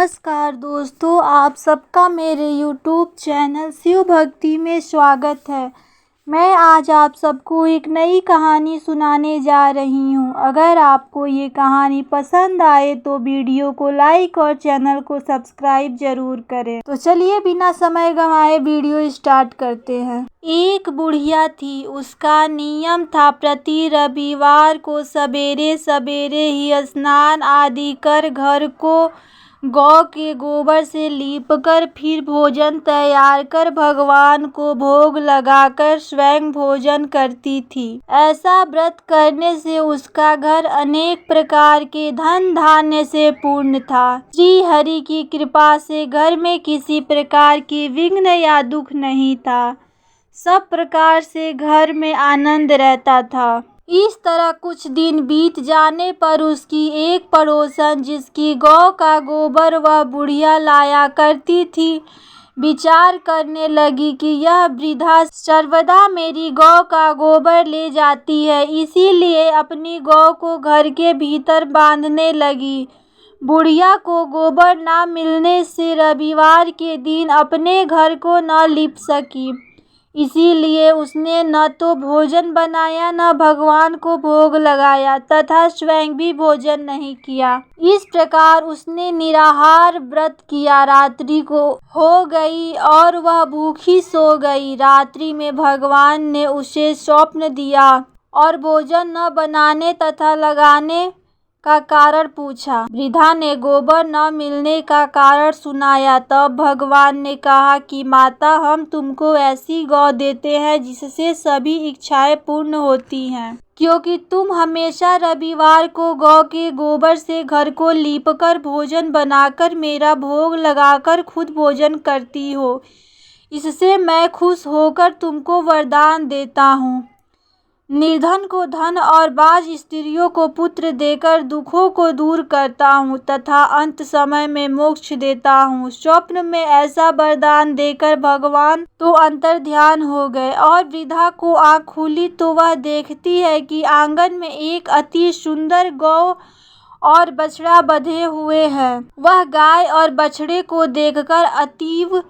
नमस्कार दोस्तों, आप सबका मेरे YouTube चैनल शिव भक्ति में स्वागत है। मैं आज आप सबको एक नई कहानी सुनाने जा रही हूँ। अगर आपको ये कहानी पसंद आए तो वीडियो को लाइक और चैनल को सब्सक्राइब जरूर करें। तो चलिए बिना समय गंवाए वीडियो स्टार्ट करते हैं। एक बुढ़िया थी। उसका नियम था प्रति रविवार को सवेरे सवेरे ही स्नान आदि कर घर को गौ के गोबर से लीपकर फिर भोजन तैयार कर भगवान को भोग लगाकर स्वयं भोजन करती थी। ऐसा व्रत करने से उसका घर अनेक प्रकार के धन धान्य से पूर्ण था। श्री हरि की कृपा से घर में किसी प्रकार की विघ्न या दुख नहीं था। सब प्रकार से घर में आनंद रहता था। इस तरह कुछ दिन बीत जाने पर उसकी एक पड़ोसन, जिसकी गौ का गोबर वह बुढ़िया लाया करती थी, विचार करने लगी कि यह वृद्धा सर्वदा मेरी गौ का गोबर ले जाती है, इसीलिए अपनी गौ को घर के भीतर बांधने लगी। बुढ़िया को गोबर न मिलने से रविवार के दिन अपने घर को न लीप सकी, इसीलिए उसने न तो भोजन बनाया न भगवान को भोग लगाया तथा स्वयं भी भोजन नहीं किया। इस प्रकार उसने निराहार व्रत किया। रात्रि को हो गई और वह भूखी सो गई। रात्रि में भगवान ने उसे स्वप्न दिया और भोजन न बनाने तथा लगाने का कारण पूछा। वृद्धा ने गोबर न मिलने का कारण सुनाया। तब भगवान ने कहा कि माता, हम तुमको ऐसी गौ देते हैं जिससे सभी इच्छाएं पूर्ण होती हैं, क्योंकि तुम हमेशा रविवार को गौ के गोबर से घर को लीपकर भोजन बनाकर मेरा भोग लगाकर खुद भोजन करती हो। इससे मैं खुश होकर तुमको वरदान देता हूँ। निर्धन को धन और बाज स्त्रियों को पुत्र देकर दुखों को दूर करता हूँ तथा अंत समय में मोक्ष देता हूँ। स्वप्न में ऐसा वरदान देकर भगवान तो अंतर्ध्यान हो गए और वृद्धा को आँख खुली तो वह देखती है कि आंगन में एक अति सुंदर गौ और बछड़ा बंधे हुए हैं। वह गाय और बछड़े को देखकर अतीव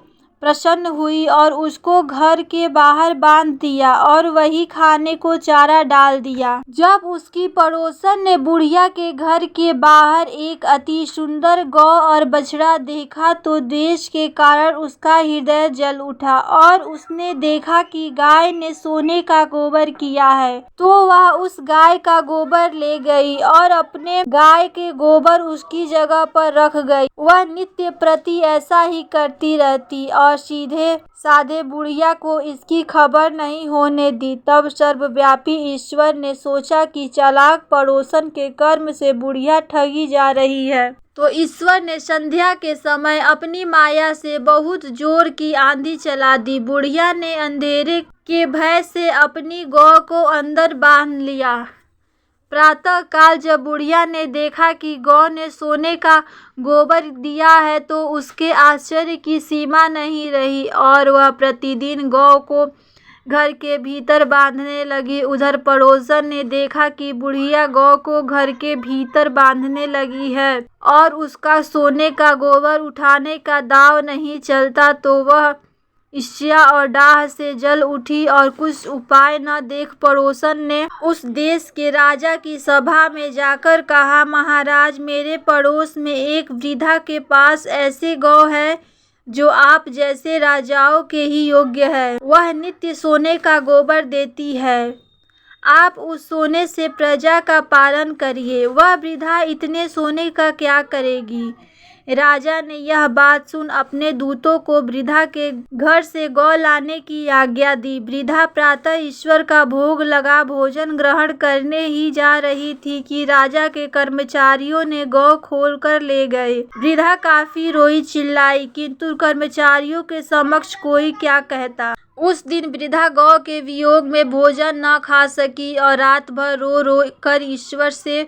प्रसन्न हुई और उसको घर के बाहर बांध दिया और वही खाने को चारा डाल दिया। जब उसकी पड़ोसन ने बुढ़िया के घर के बाहर एक अति सुंदर गौ और बछड़ा देखा तो द्वेष के कारण उसका हृदय जल उठा और उसने देखा कि गाय ने सोने का गोबर किया है, तो वह उस गाय का गोबर ले गई और अपने गाय के गोबर उसकी जगह पर रख गई। वह नित्य प्रति ऐसा ही करती रहती और सीधे साधे बुढ़िया को इसकी खबर नहीं होने दी। तब सर्वव्यापी ईश्वर ने सोचा कि चालाक पड़ोसन के कर्म से बुढ़िया ठगी जा रही है, तो ईश्वर ने संध्या के समय अपनी माया से बहुत जोर की आंधी चला दी। बुढ़िया ने अंधेरे के भय से अपनी गौ को अंदर बांध लिया। प्रातः काल जब बुढ़िया ने देखा कि गौ ने सोने का गोबर दिया है तो उसके आश्चर्य की सीमा नहीं रही और वह प्रतिदिन गौ को घर के भीतर बांधने लगी। उधर पड़ोसन ने देखा कि बुढ़िया गौ को घर के भीतर बांधने लगी है और उसका सोने का गोबर उठाने का दाव नहीं चलता, तो वह ईर्ष्या और डाह से जल उठी और कुछ उपाय न देख पड़ोसन ने उस देश के राजा की सभा में जाकर कहा, महाराज, मेरे पड़ोस में एक वृद्धा के पास ऐसे गौ है जो आप जैसे राजाओं के ही योग्य है। वह नित्य सोने का गोबर देती है। आप उस सोने से प्रजा का पालन करिए। वह वृद्धा इतने सोने का क्या करेगी? राजा ने यह बात सुन अपने दूतों को वृद्धा के घर से गौ लाने की आज्ञा दी। वृद्धा प्रातः ईश्वर का भोग लगा भोजन ग्रहण करने ही जा रही थी कि राजा के कर्मचारियों ने गौ खोल कर ले गए। वृद्धा काफी रोई चिल्लाई, किंतु कर्मचारियों के समक्ष कोई क्या कहता। उस दिन वृद्धा गौ के वियोग में भोजन न खा सकी और रात भर रो रो कर ईश्वर से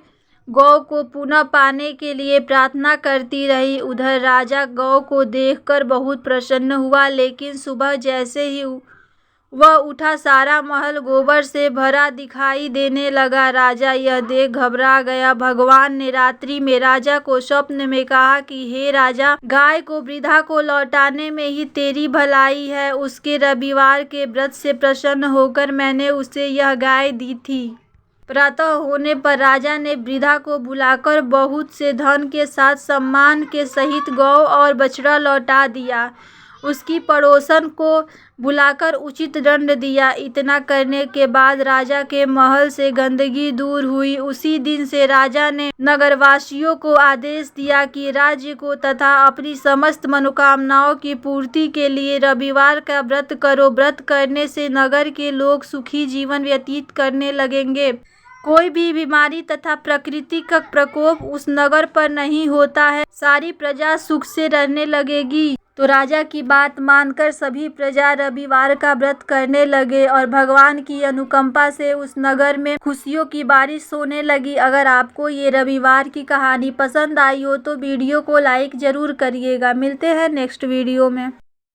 गौ को पुनः पाने के लिए प्रार्थना करती रही। उधर राजा गौ को देखकर बहुत प्रसन्न हुआ, लेकिन सुबह जैसे ही वह उठा, सारा महल गोबर से भरा दिखाई देने लगा। राजा यह देख घबरा गया। भगवान ने रात्रि में राजा को स्वप्न में कहा कि हे राजा, गाय को वृद्धा को लौटाने में ही तेरी भलाई है। उसके रविवार के व्रत से प्रसन्न होकर मैंने उसे यह गाय दी थी। प्रातः होने पर राजा ने वृद्धा को बुलाकर बहुत से धन के साथ सम्मान के सहित गौ और बछड़ा लौटा दिया। उसकी पड़ोसन को बुलाकर उचित दंड दिया। इतना करने के बाद राजा के महल से गंदगी दूर हुई। उसी दिन से राजा ने नगरवासियों को आदेश दिया कि राज्य को तथा अपनी समस्त मनोकामनाओं की पूर्ति के लिए रविवार का व्रत करो। व्रत करने से नगर के लोग सुखी जीवन व्यतीत करने लगेंगे। कोई भी बीमारी तथा प्राकृतिक प्रकोप उस नगर पर नहीं होता है। सारी प्रजा सुख से रहने लगेगी। तो राजा की बात मानकर सभी प्रजा रविवार का व्रत करने लगे और भगवान की अनुकंपा से उस नगर में खुशियों की बारिश होने लगी। अगर आपको ये रविवार की कहानी पसंद आई हो तो वीडियो को लाइक जरूर करिएगा। मिलते हैं नेक्स्ट वीडियो में।